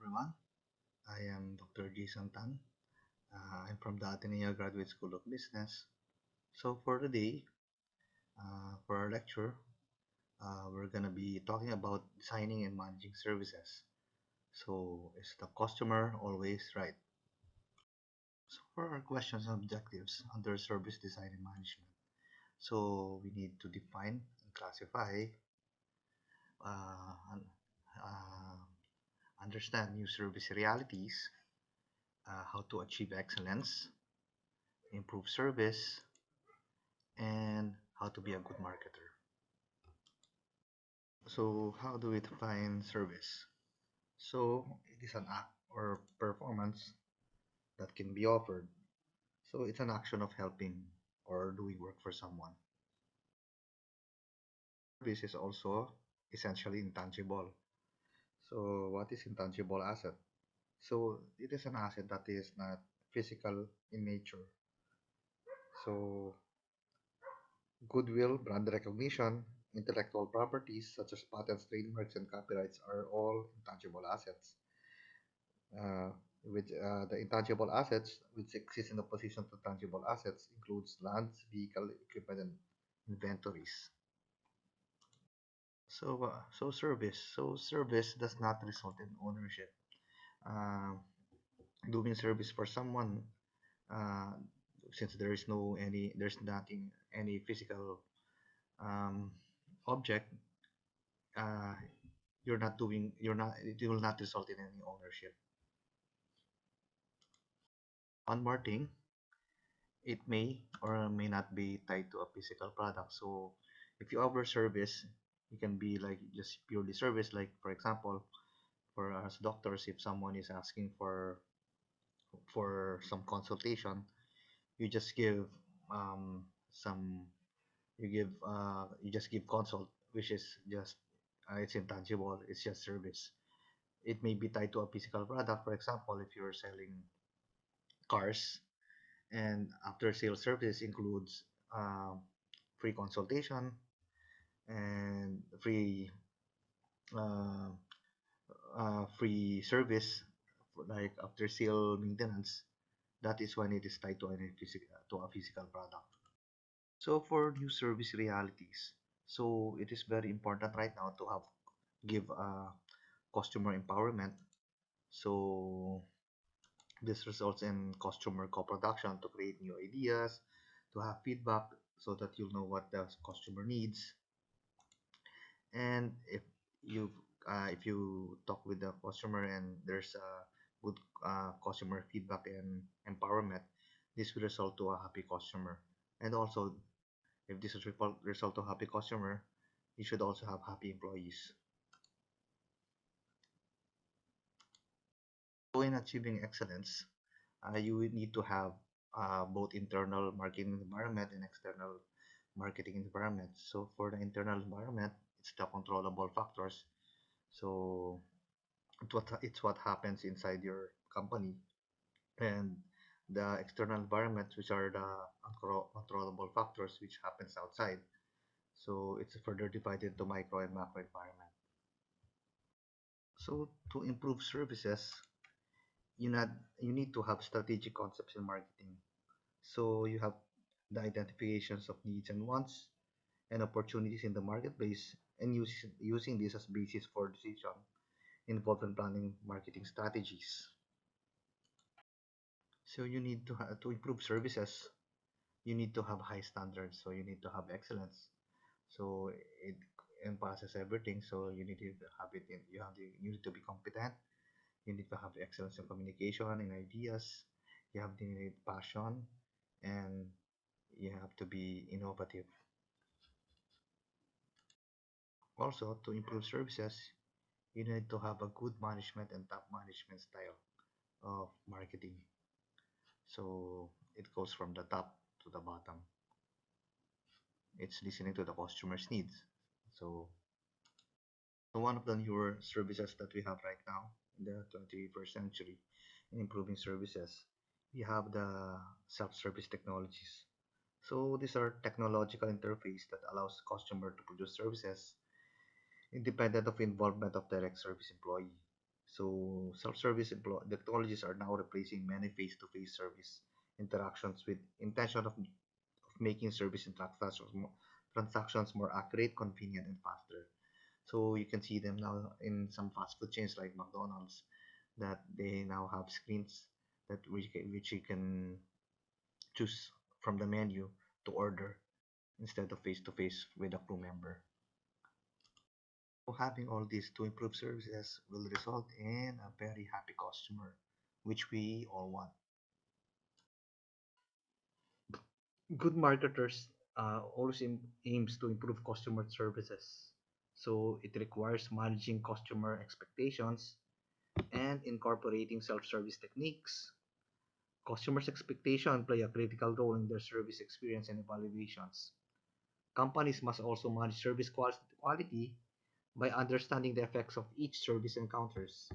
everyone. I am Dr. Jason Tan. I'm from the Ateneo Graduate School of Business. So for today, for our lecture, we're going to be talking about designing and managing services. So is the customer always right? So for our questions and objectives under service design and management, so we need to define and classify, uh, uh, understand new service realities, how to achieve excellence, improve service, and how to be a good marketer. So, how do we define service? So, it is an act or performance that can be offered. So, it's an action of helping or doing work for someone. Service is also essentially intangible. So, what is intangible asset? So, it is an asset that is not physical in nature. So, goodwill, brand recognition, intellectual properties such as patents, trademarks, and copyrights are all intangible assets. Uh, which the intangible assets which exist in opposition to tangible assets includes lands, vehicle, equipment, and inventories. So service does not result in ownership. Uh, Doing service for someone, uh, since there's nothing, any physical um, object, uh, it will not result in any ownership. One more thing, it may or may not be tied to a physical product. So if you offer service, it can be like just purely service. Like for example, for us doctors, if someone is asking for some consultation, you just give some you just give consult, which is just it's intangible. It's just service. It may be tied to a physical product. For example, if you're selling cars, and after sales service includes um, free consultation and uh, free service like after sale maintenance. That is when it is tied to a physical product. So for new service realities, so it is very important right now to have give customer empowerment. So this results in customer co-production to create new ideas, to have feedback so that you'll know what the customer needs. And if you talk with the customer and there's a good customer feedback and empowerment, this will result to a happy customer. And also, if this is result to happy customer, you should also have happy employees. So in achieving excellence, you will need to have both internal marketing environment and external marketing environment. So for the internal environment, it's the controllable factors. So it's what happens inside your company, and the external environment, which are the controllable factors, which happens outside. So it's further divided to micro and macro environment. So to improve services, you not you need to have strategic concepts in marketing. So you have the identifications of needs and wants and opportunities in the marketplace, and using this as basis for decision involved in planning marketing strategies. So you need to improve services. You need to have high standards. So you need to have excellence. So it encompasses everything. So you need to have it. You need to be competent. You need to have excellence in communication and ideas. You have to need passion, and you have to be innovative. Also, to improve services, you need to have a good management and top management style of marketing. So it goes from the top to the bottom. It's listening to the customer's needs. So one of the newer services that we have right now in the 21st century in improving services, we have the self-service technologies. So these are technological interface that allows customer to produce services independent of involvement of direct service employee. So self-service technologies are now replacing many face-to-face service interactions with intention of making service transactions more accurate, convenient, and faster. So you can see them now in some fast food chains like McDonald's that they now have screens which you can choose from the menu to order instead of face to face with a crew member. So having all these to improve services will result in a very happy customer, which we all want. Good marketers always aims to improve customer services. So it requires managing customer expectations and incorporating self-service techniques. Customers' expectations play a critical role in their service experience and evaluations. Companies must also manage service quality by understanding the effects of each service encounters.